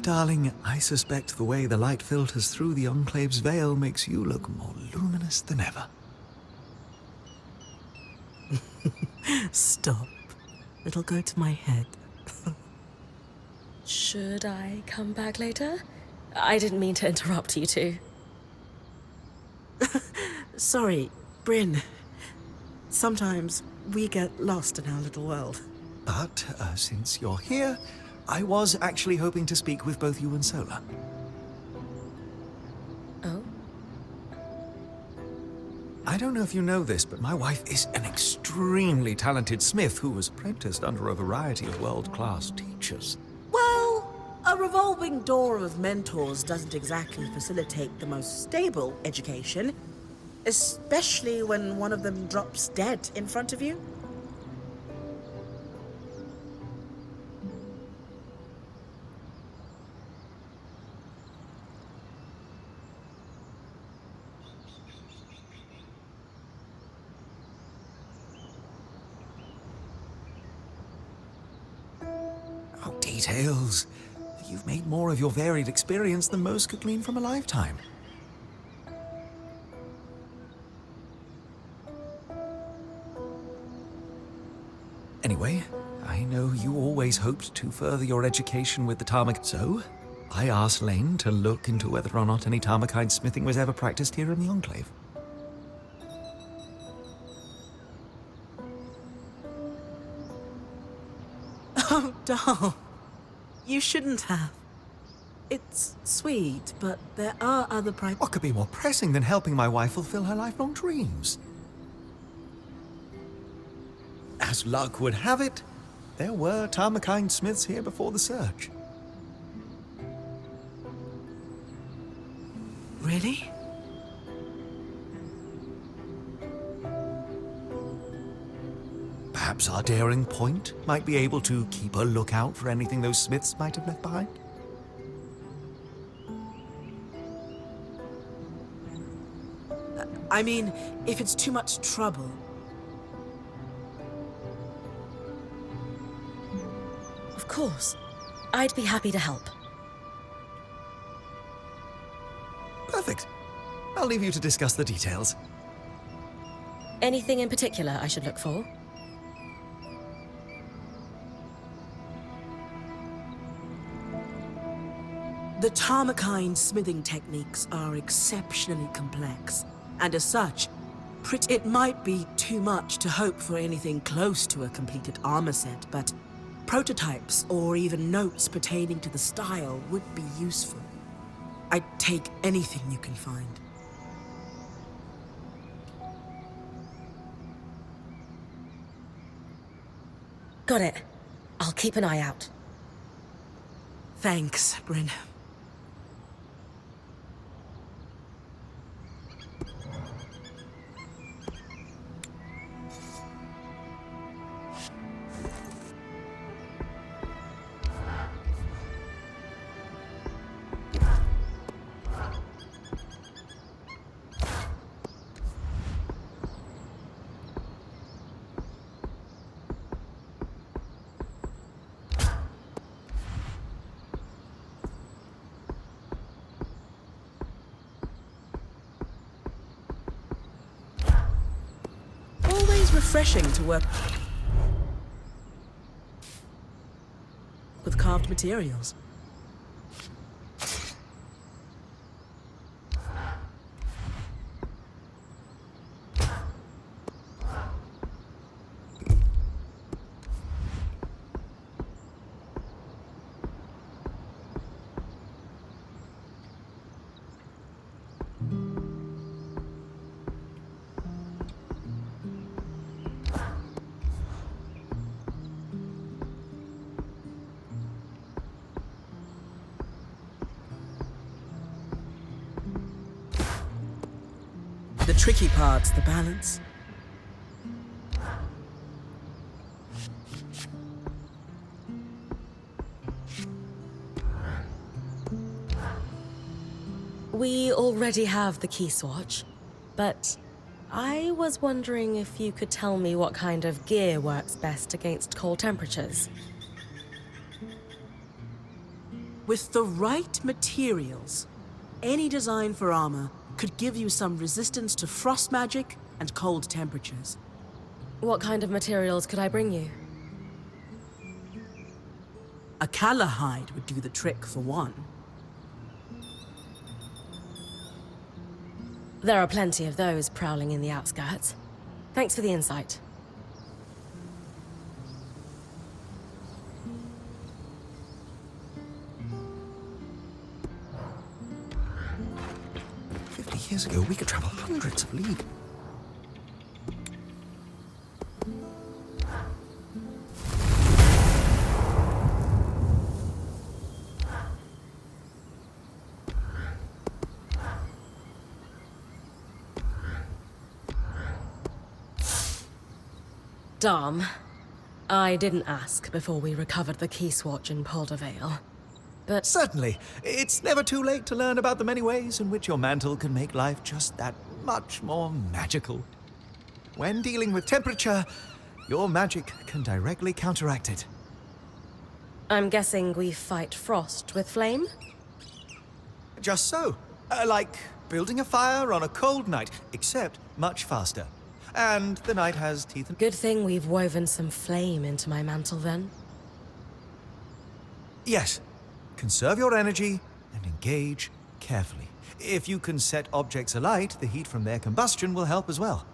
darling, I suspect the way the light filters through the Enclave's veil makes you look more luminous than ever. Stop. It'll go to my head. Should I come back later? I didn't mean to interrupt you two. Sorry, Bryn. Sometimes we get lost in our little world. But since you're here, I was actually hoping to speak with both you and Sola. Oh? I don't know if you know this, but my wife is an extremely talented smith who was apprenticed under a variety of world-class teachers. Well, a revolving door of mentors doesn't exactly facilitate the most stable education, especially when one of them drops dead in front of you. Oh, details. You've made more of your varied experience than most could glean from a lifetime. Anyway, I know you always hoped to further your education with the Tarmach, so I asked Lane to look into whether or not any Tarmachine smithing was ever practiced here in the Enclave. Oh, doll. You shouldn't have. It's sweet, but there are other What could be more pressing than helping my wife fulfill her lifelong dreams? As luck would have it, there were Tarmachine smiths here before the search. Really? Perhaps our daring point might be able to keep a lookout for anything those smiths might have left behind. I mean, if it's too much trouble. Of course. I'd be happy to help. Perfect. I'll leave you to discuss the details. Anything in particular I should look for? The Tarmachine smithing techniques are exceptionally complex, and as such, it might be too much to hope for anything close to a completed armor set, but prototypes or even notes pertaining to the style would be useful. I'd take anything you can find. Got it. I'll keep an eye out. Thanks, Bryn. Refreshing to work with carved materials. The tricky part's the balance. We already have the key swatch, but I was wondering if you could tell me what kind of gear works best against cold temperatures. With the right materials, any design for armor could give you some resistance to frost magic and cold temperatures. What kind of materials could I bring you? A Kala hide would do the trick for one. There are plenty of those prowling in the outskirts. Thanks for the insight. Years ago, we could travel hundreds of leagues. Dom, I didn't ask before we recovered the key swatch in Poldervale. But Certainly. It's never too late to learn about the many ways in which your mantle can make life just that much more magical. When dealing with temperature, your magic can directly counteract it. I'm guessing we fight frost with flame? Just so. Like building a fire on a cold night, except much faster. And the night has teeth and... Good thing we've woven some flame into my mantle then. Yes. Conserve your energy and engage carefully. If you can set objects alight, the heat from their combustion will help as well.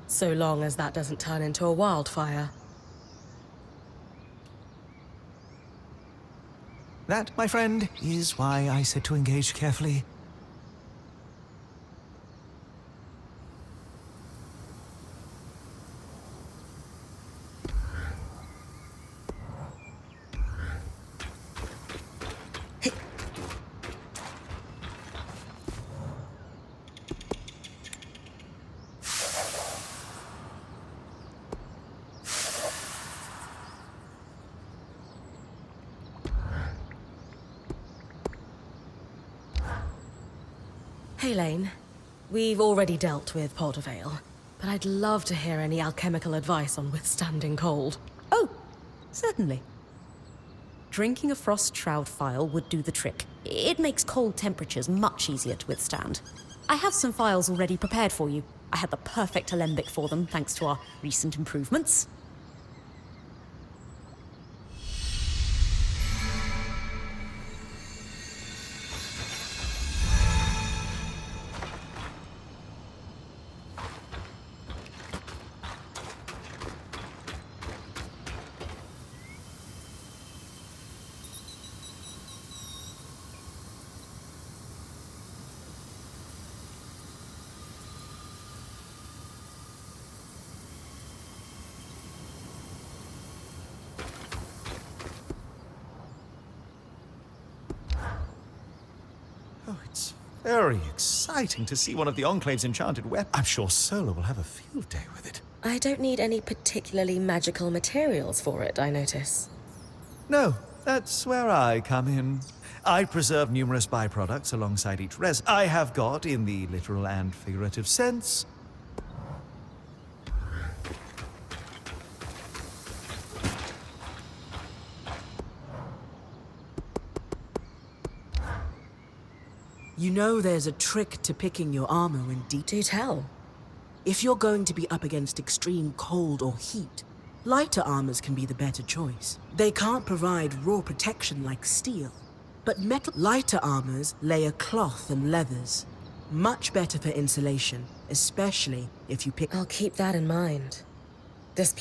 So long as that doesn't turn into a wildfire. That, my friend, is why I said to engage carefully. Hey, Lane. We've already dealt with Poldervale, but I'd love to hear any alchemical advice on withstanding cold. Oh, certainly. Drinking a frost shroud phial would do the trick. It makes cold temperatures much easier to withstand. I have some phials already prepared for you. I had the perfect alembic for them thanks to our recent improvements. Oh, it's very exciting to see one of the Enclave's enchanted weapons. I'm sure Sola will have a field day with it. I don't need any particularly magical materials for it, I notice. No, that's where I come in. I preserve numerous byproducts alongside each resin. I have got, in the literal and figurative sense, You know there's a trick to picking your armor in deep. Do tell. If you're going to be up against extreme cold or heat, lighter armors can be the better choice. They can't provide raw protection like steel, but lighter armors layer cloth and leathers. Much better for insulation, especially if you pick... I'll keep that in mind. This...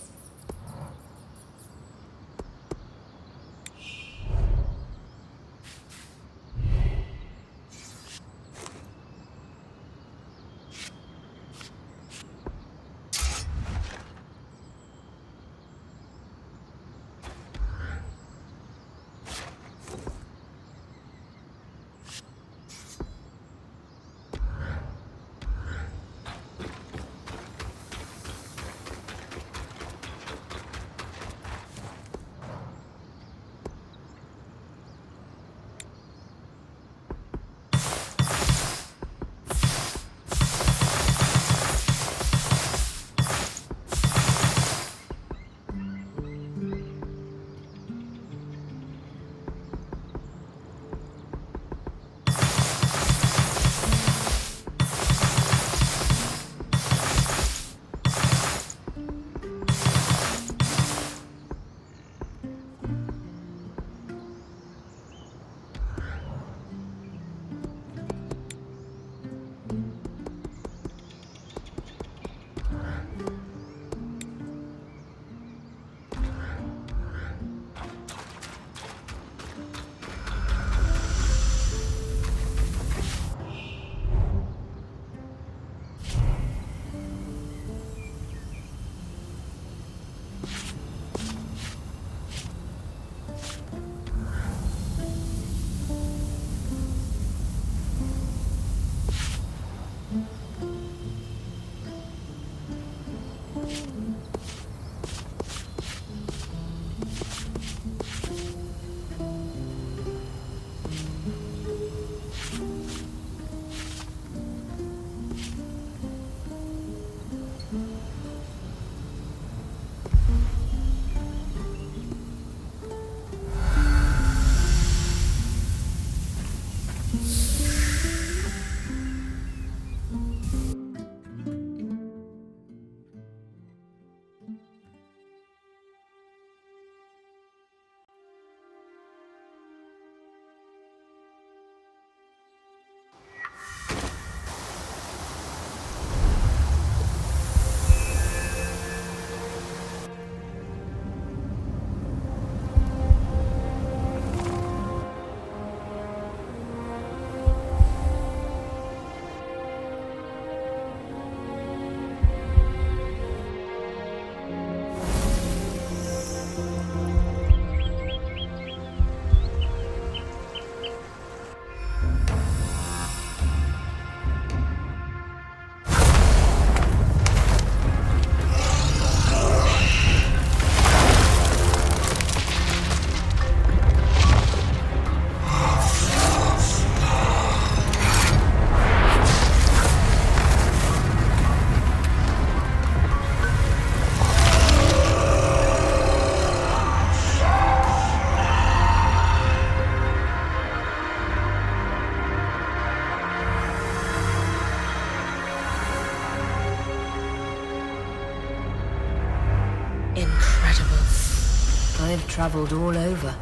I've traveled all over,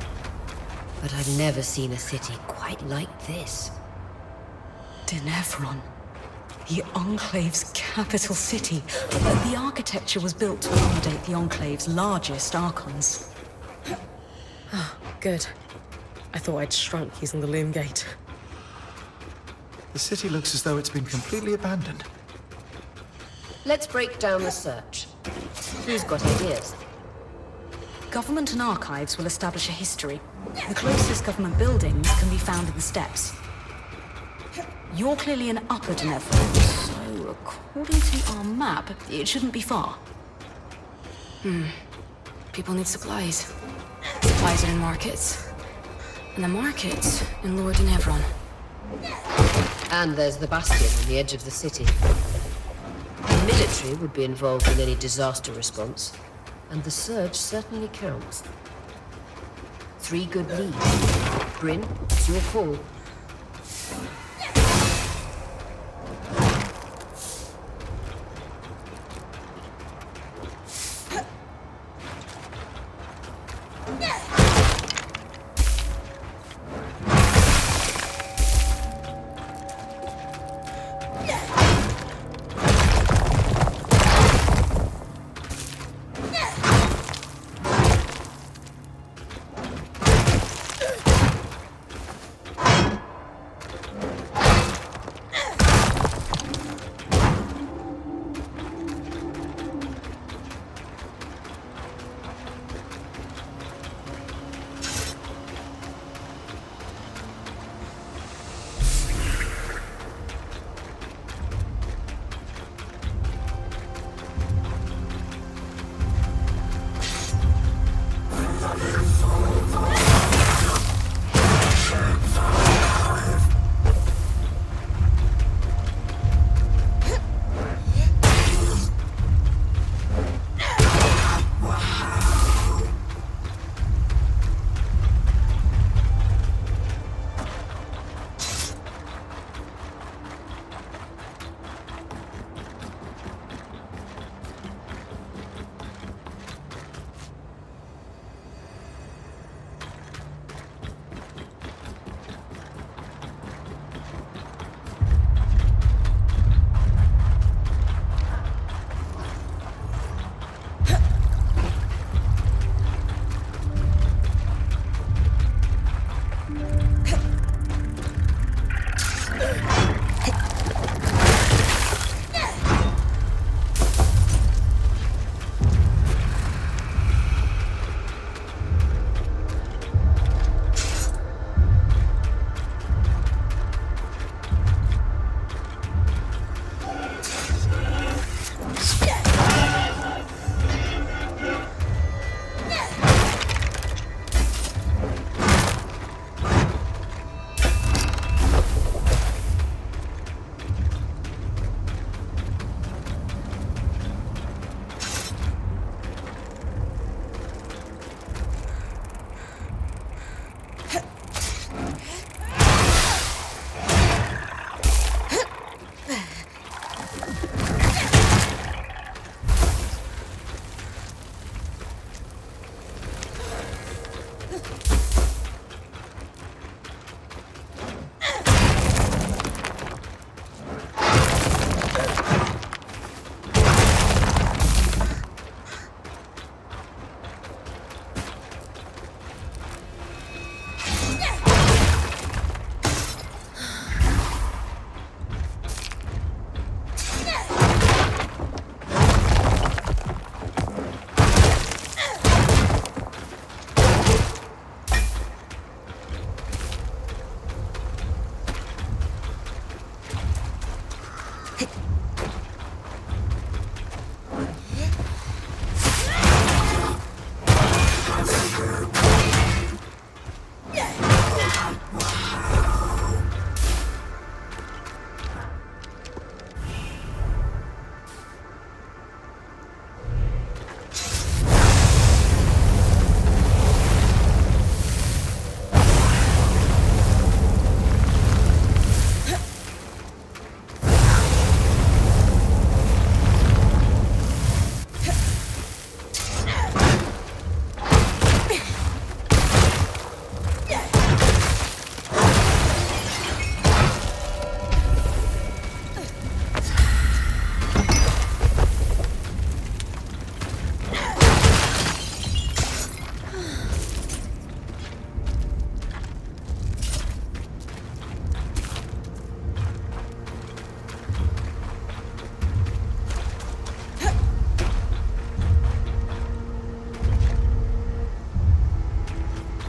but I've never seen a city quite like this. Denevron. The Enclave's capital city. The architecture was built to accommodate the Enclave's largest archons. Good. I thought I'd shrunk using the loom gate. The city looks as though it's been completely abandoned. Let's break down the search. Who's got ideas? Government and archives will establish a history. The closest government buildings can be found in the steppes. You're clearly in Upper Denevron, so according to our map, it shouldn't be far. People need supplies. Supplies are in markets. And the markets in Lower Denevron. And there's the bastion on the edge of the city. The military would be involved in any disaster response, and the surge certainly counts. 3 good leads. Bryn, it's your call.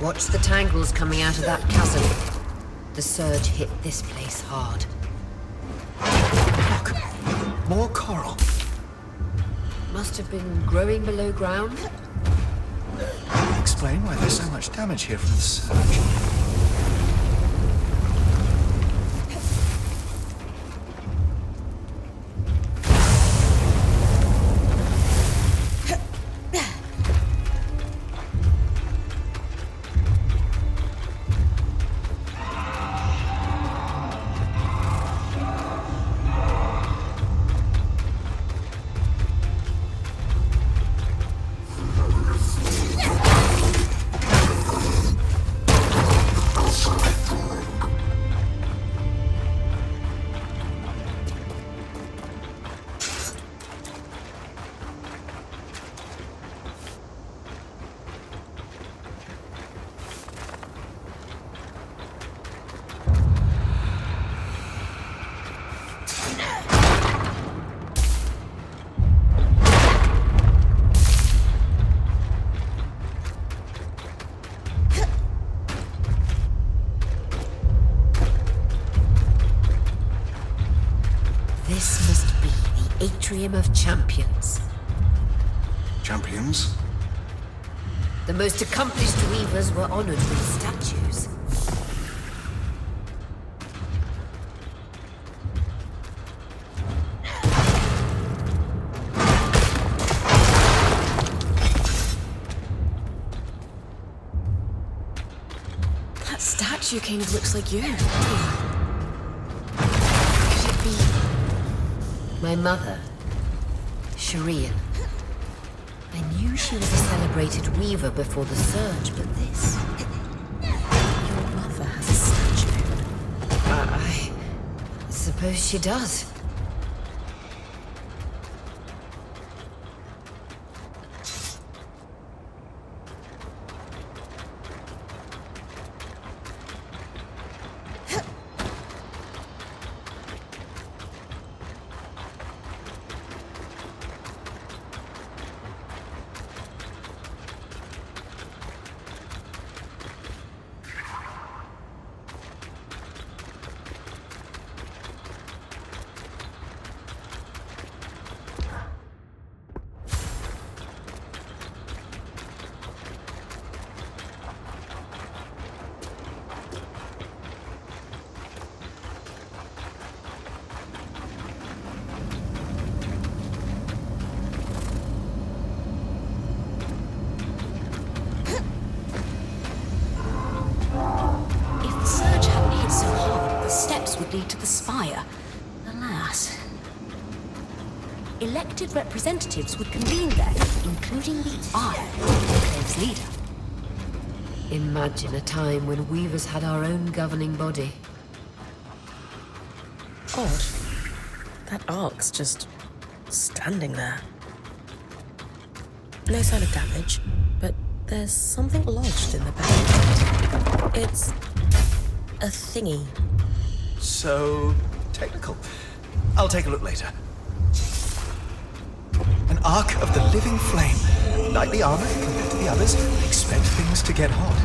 Watch the tangles coming out of that chasm. The surge hit this place hard. Look! More coral. Must have been growing below ground. Explain why there's so much damage here from the surge. This must be the Atrium of Champions. Champions? The most accomplished weavers were honored with statues. That statue kind of looks like you. Could it be? My mother, Shireen. I knew she was a celebrated weaver before the surge, but this... Your mother has a statue. I suppose she does. Lead to the spire. Alas. Elected representatives would convene there, including the Eye, the Enclave's leader. Imagine a time when weavers had our own governing body. Odd. That ark's just standing there. No sign of damage, but there's something lodged in the back. It's a thingy. So technical. I'll take a look later. An Ark of the Living Flame. Lightly armored compared to the others. Expect things to get hot.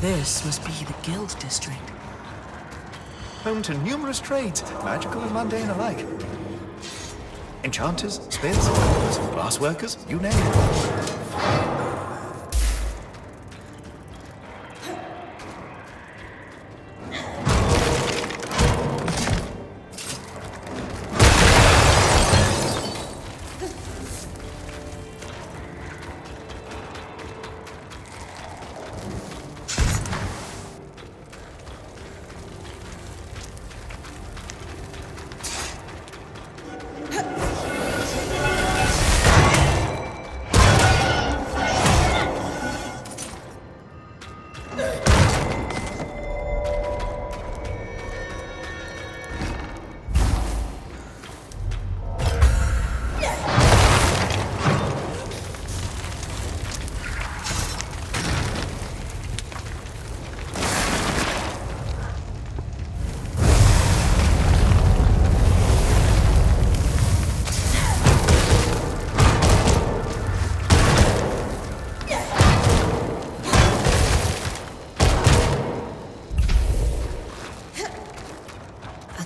This must be the Guild District. Home to numerous trades, magical and mundane alike. Enchanters, smiths, glassworkers, you name it.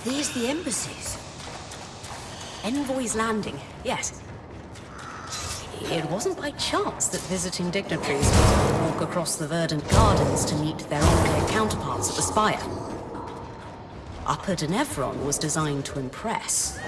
These the embassies. Envoy's Landing, yes. It wasn't by chance that visiting dignitaries walk across the verdant gardens to meet their enclave counterparts at the Spire. Upper Denevron was designed to impress.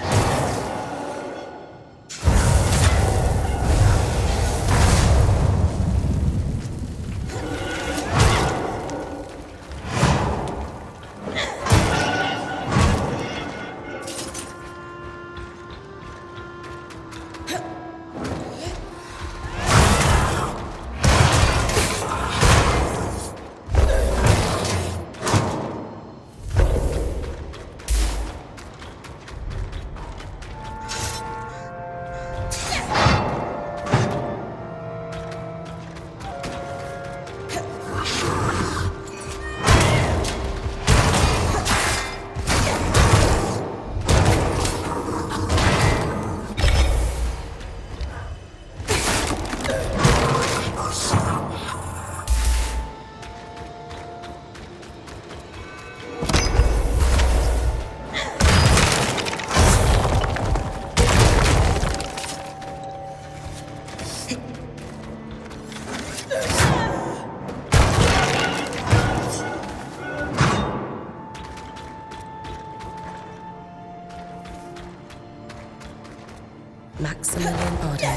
Maximilian Ardé,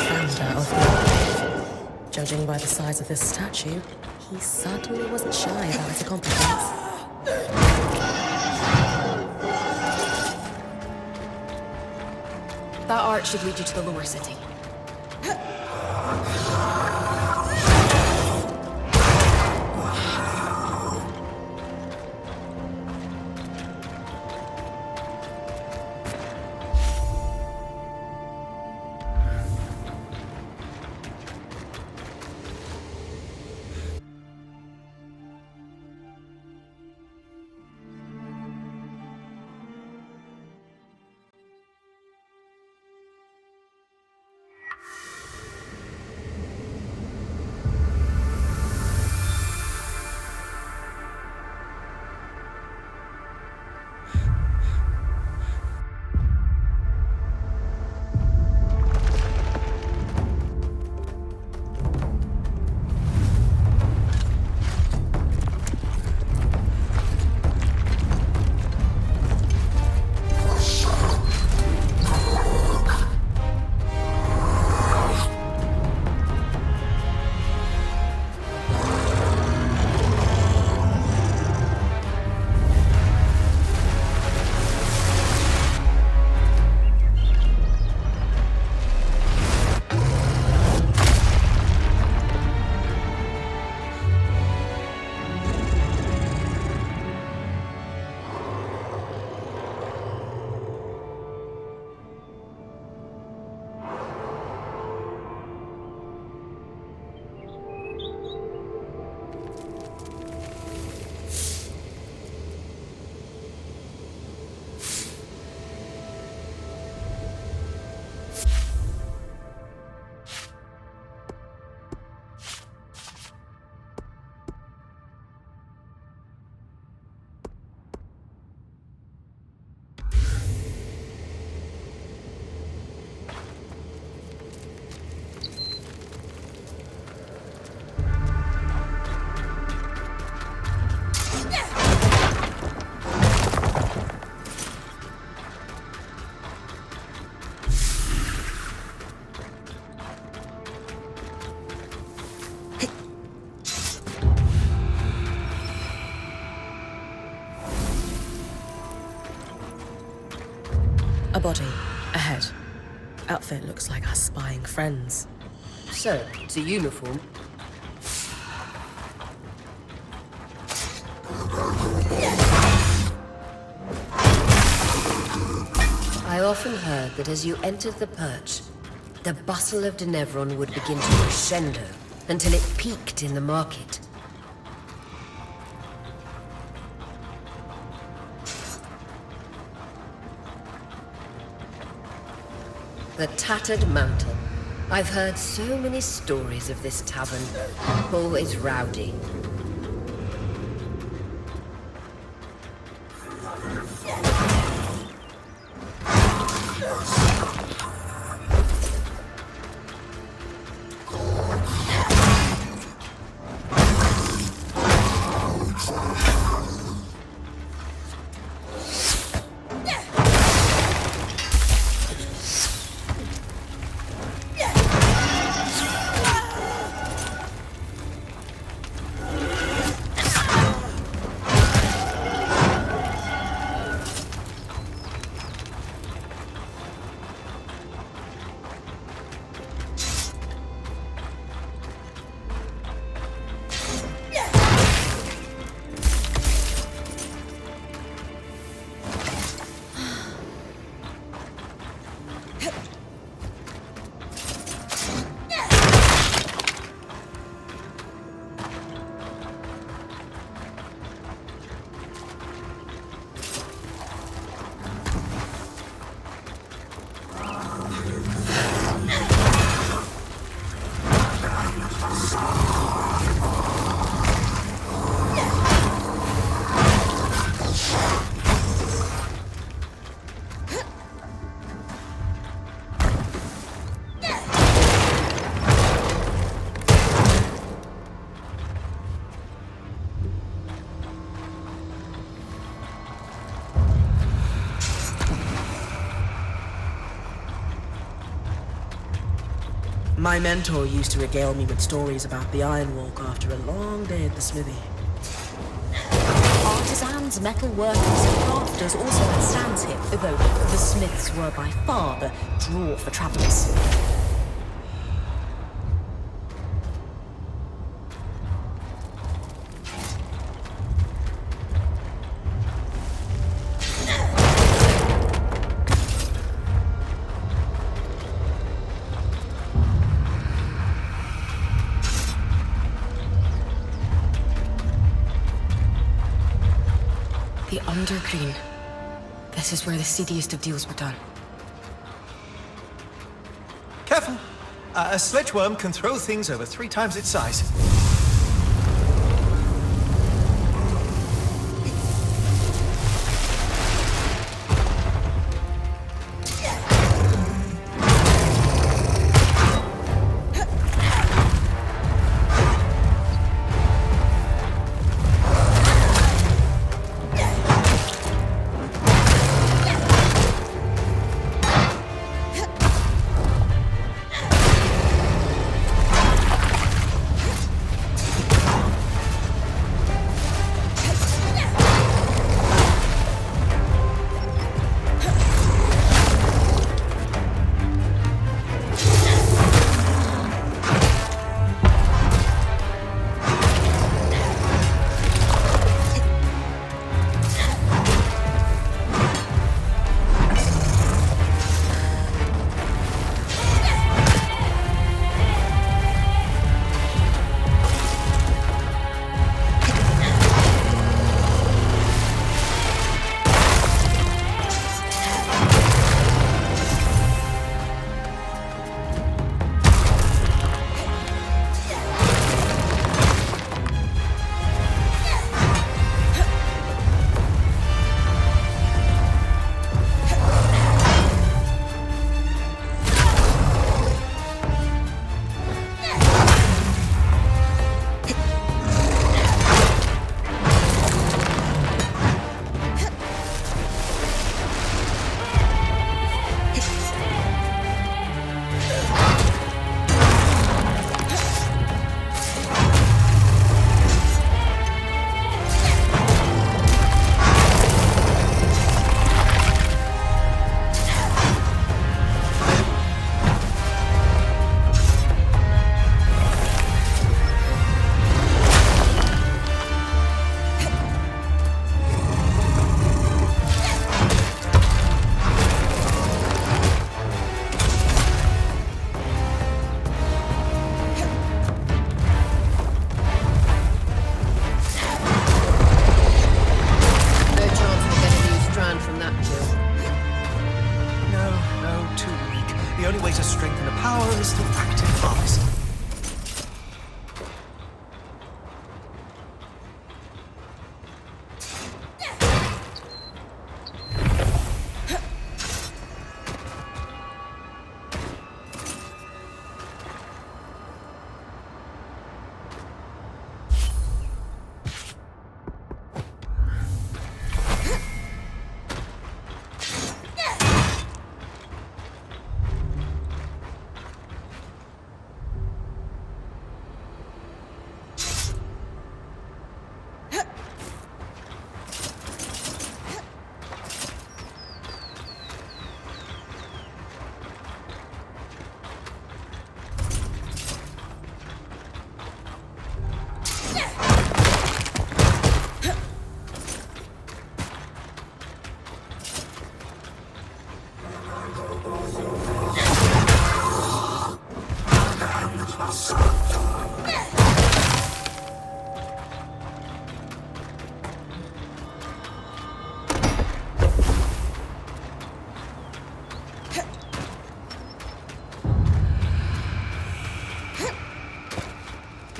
founder of the... Judging by the size of this statue, he certainly wasn't shy about his accomplishments. That arch should lead you to the lower city. A body. Ahead. Outfit looks like our spying friends. So, it's a uniform. I often heard that as you entered the perch, the bustle of Denevron would begin to crescendo until it peaked in the market. The Tattered Mountain. I've heard so many stories of this tavern. Always rowdy. My mentor used to regale me with stories about the Ironwalk after a long day at the smithy. Artisans, metal workers, and crafters also had stands here, though the smiths were by far the draw for travellers. The Undergreen. This is where the seediest of deals were done. Careful! A sledgeworm can throw things over 3 times its size.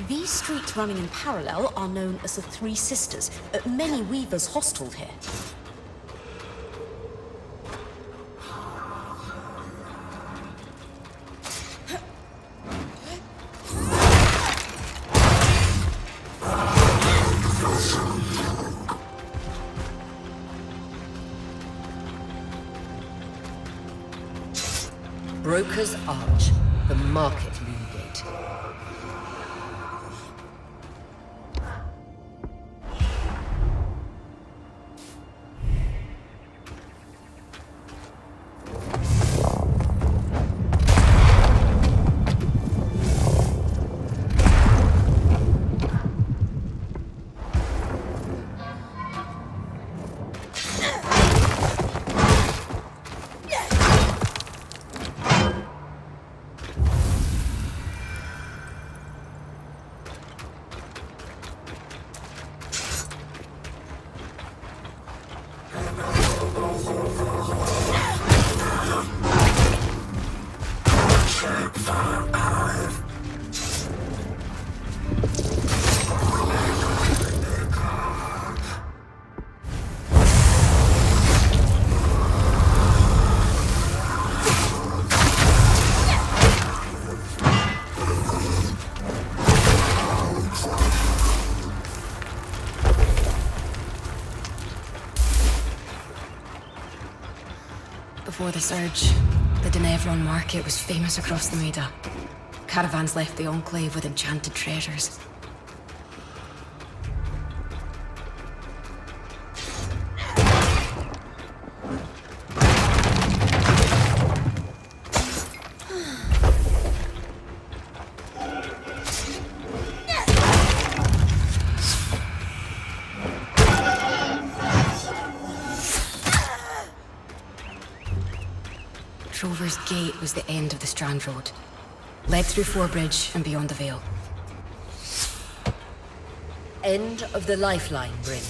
These streets running in parallel are known as the Three Sisters. Many weavers hosteled here. Broker's Arch. The market loom gate. Before the Surge, the Denevron market was famous across the Maida. Caravans left the Enclave with enchanted treasures. Trover's Gate was the end of the Strand Road. Led through Forbridge and beyond the Vale. End of the lifeline, Bryn.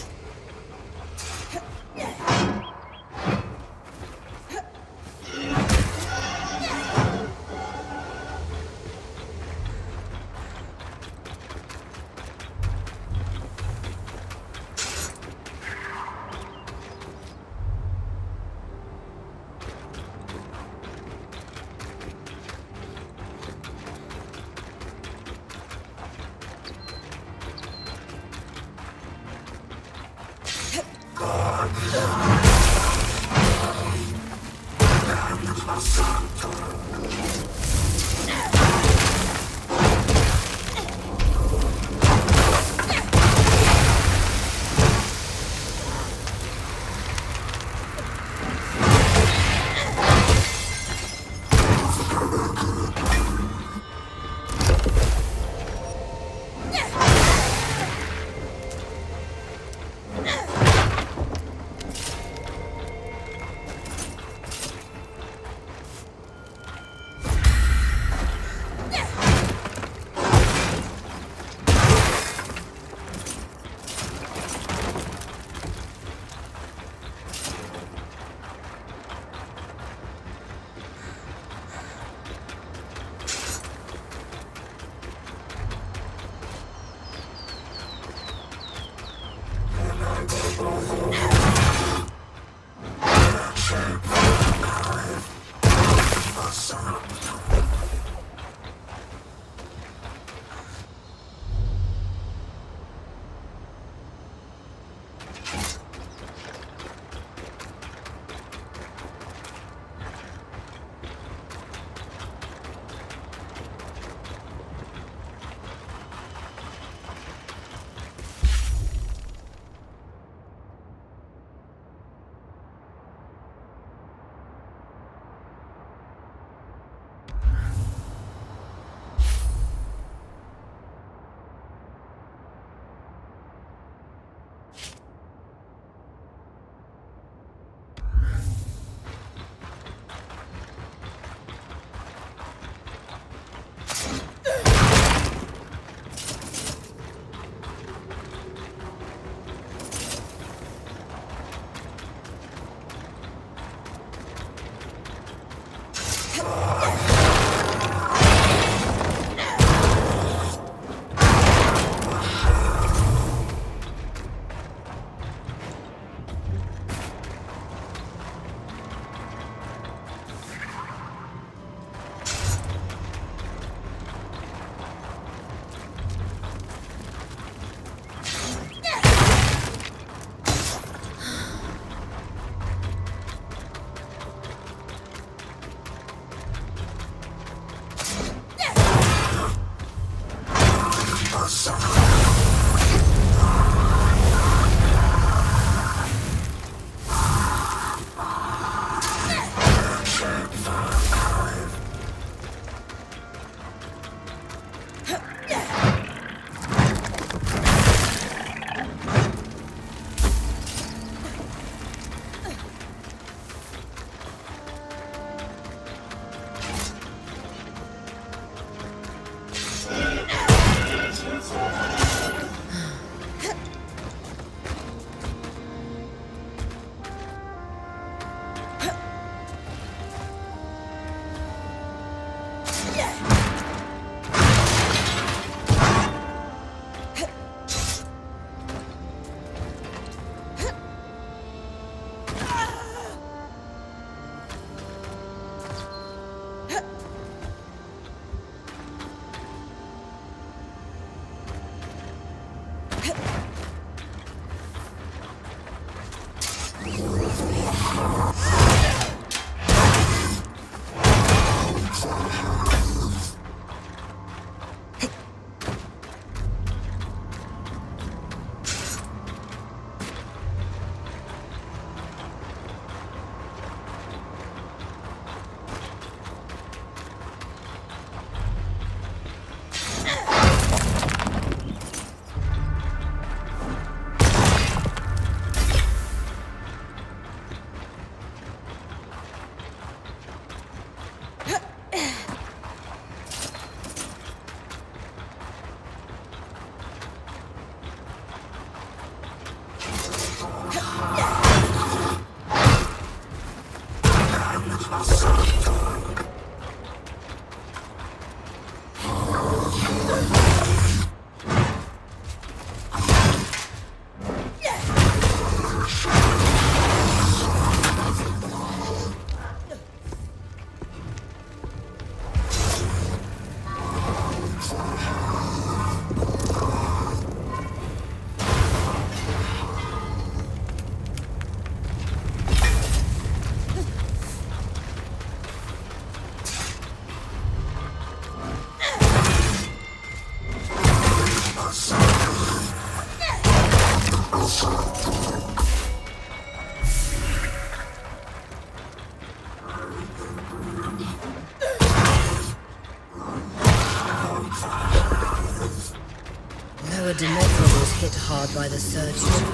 Denevra was hit hard by the surge too.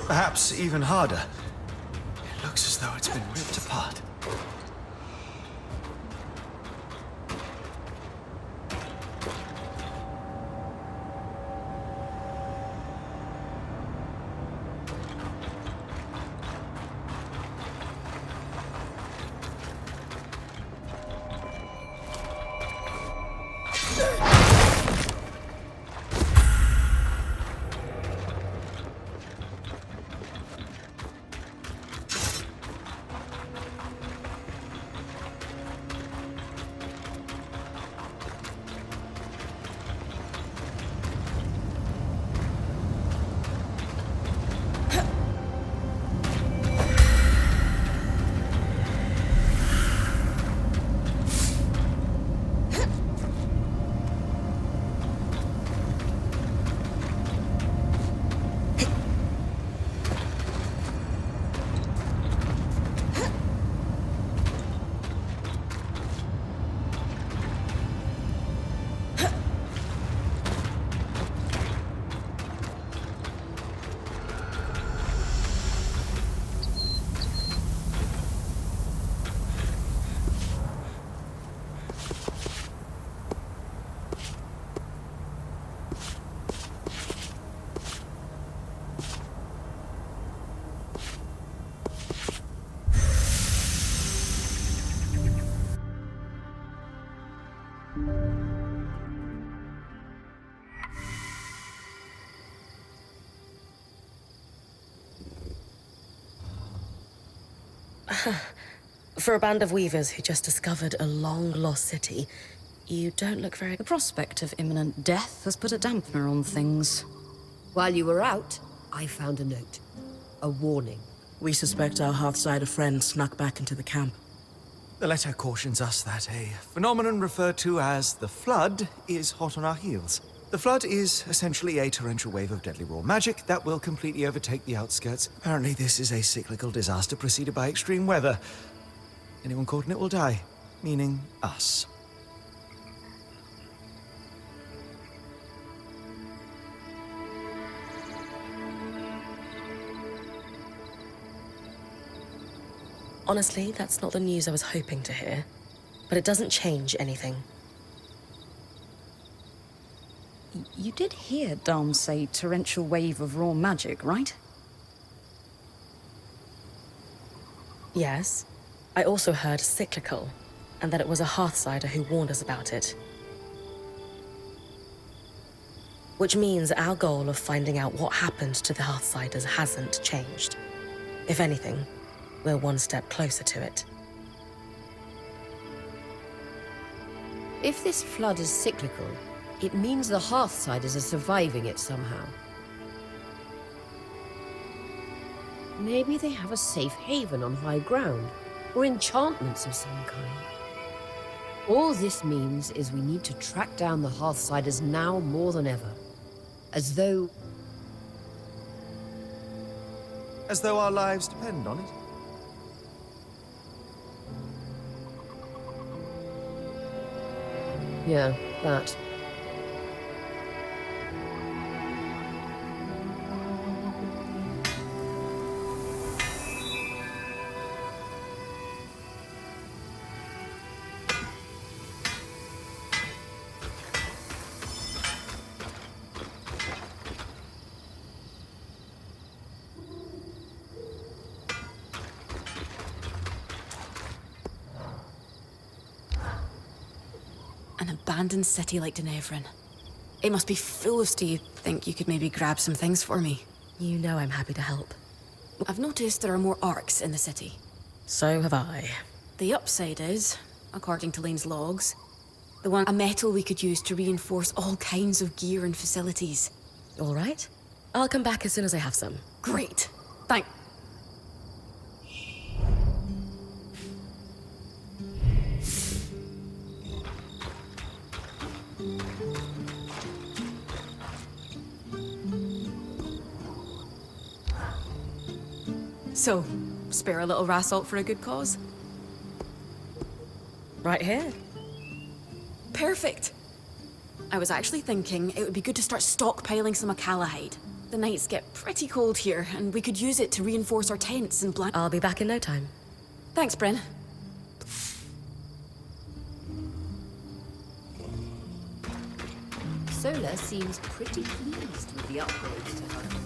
Perhaps even harder. It looks as though it's been ripped apart. For a band of weavers who just discovered a long-lost city, you don't look very... The prospect of imminent death has put a dampener on things. While you were out, I found a note. A warning. We suspect our Hearthsider friend snuck back into the camp. The letter cautions us that a phenomenon referred to as the Flood is hot on our heels. The Flood is essentially a torrential wave of deadly raw magic that will completely overtake the outskirts. Apparently this is a cyclical disaster preceded by extreme weather. Anyone caught in it will die, meaning us. Honestly, that's not the news I was hoping to hear. But it doesn't change anything. You did hear Dom say torrential wave of raw magic, right? Yes. I also heard cyclical, and that it was a Hearthsider who warned us about it. Which means our goal of finding out what happened to the Hearthsiders hasn't changed. If anything, we're one step closer to it. If this flood is cyclical, it means the Hearthsiders are surviving it somehow. Maybe they have a safe haven on high ground, or enchantments of some kind. All this means is we need to track down the Hearthsiders now more than ever. As though our lives depend on it. Yeah, that. An abandoned city like Denevran. It must be foolish to think you could maybe grab some things for me. You know I'm happy to help. I've noticed there are more arcs in the city. So have I. The upside is, according to Lane's logs, a metal we could use to reinforce all kinds of gear and facilities. All right. I'll come back as soon as I have some. Great. Thank... So, spare a little rassault for a good cause? Right here. Perfect. I was actually thinking it would be good to start stockpiling some Acalahide. The nights get pretty cold here, and we could use it to reinforce our tents and I'll be back in no time. Thanks, Bryn. Sola seems pretty pleased with the upgrades to her home.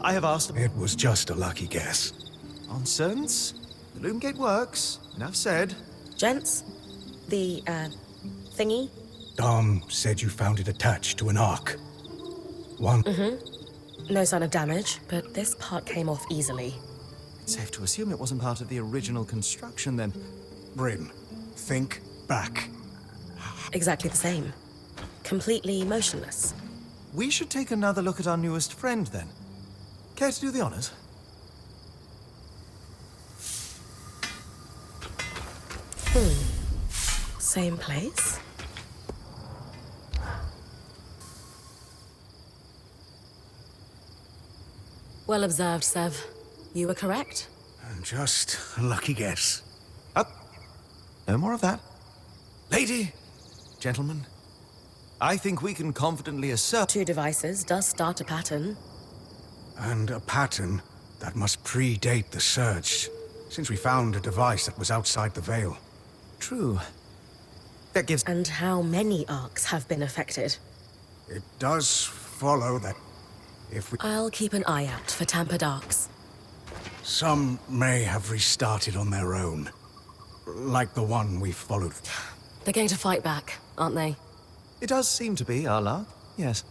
I have asked... It was just a lucky guess. Nonsense. The loom gate works. Enough said. Gents, the, thingy? Dom said you found it attached to an arc. One... No sign of damage, but this part came off easily. It's safe to assume it wasn't part of the original construction, then. Bryn, think back. Exactly the same. Completely motionless. We should take another look at our newest friend, then. Care to do the honors? Same place? Well observed, Sev. You were correct. Just a lucky guess. Up. No more of that. Lady, gentlemen, I think we can confidently assert... 2 devices does start a pattern. And a pattern that must predate the Surge, since we found a device that was outside the Veil. True. That gives... And how many arcs have been affected? It does follow that if we... I'll keep an eye out for tampered arcs. Some may have restarted on their own. Like the one we followed. They're going to fight back, aren't they? It does seem to be our luck, yes.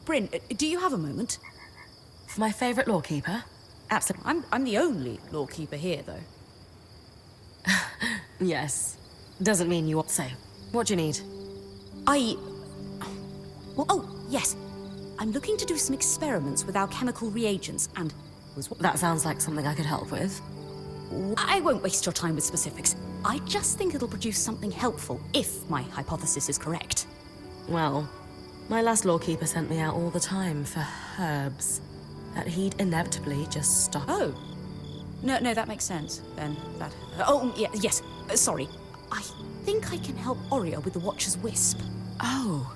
Bryn, do you have a moment? For my favorite lawkeeper? Absolutely. I'm the only lawkeeper here, though. Yes. Doesn't mean you want so. What do you need? Well, oh, yes. I'm looking to do some experiments with alchemical reagents, and... That sounds like something I could help with. I won't waste your time with specifics. I just think it'll produce something helpful, if my hypothesis is correct. Well, my last lawkeeper sent me out all the time for herbs that he'd inevitably just stop. Oh. No, that makes sense, then. Yes. Sorry. I think I can help Oria with the Watcher's Wisp. Oh.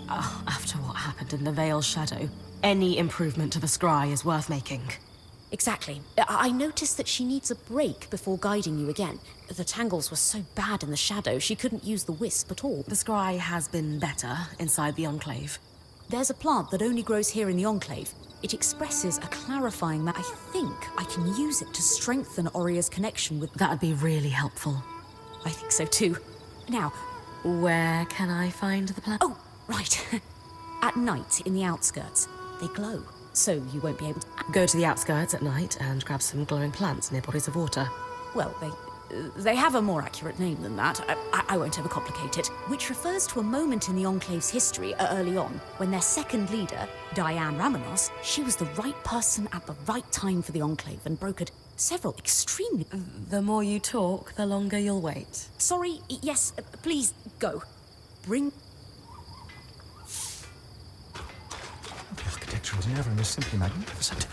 After what happened in the Veil's shadow, Any improvement to the scry is worth making. Exactly. I noticed that she needs a break before guiding you again. The tangles were so bad in the shadow, she couldn't use the wisp at all. The scry has been better inside the Enclave. There's a plant that only grows here in the Enclave. It expresses a clarifying that I think I can use it to strengthen Oria's connection with... That'd be really helpful. I think so too. Now... Where can I find the plant? Oh, right. At night, in the outskirts. They glow, so you won't be able to... Go to the outskirts at night and grab some glowing plants near bodies of water. Well, they have a more accurate name than that. I won't overcomplicate it. Which refers to a moment in the Enclave's history early on, when their second leader, Diane Ramenos, she was the right person at the right time for the Enclave and brokered several extremely... The more you talk, the longer you'll wait. Sorry, yes, please, go. Bring... The architecture was never simply magnificent.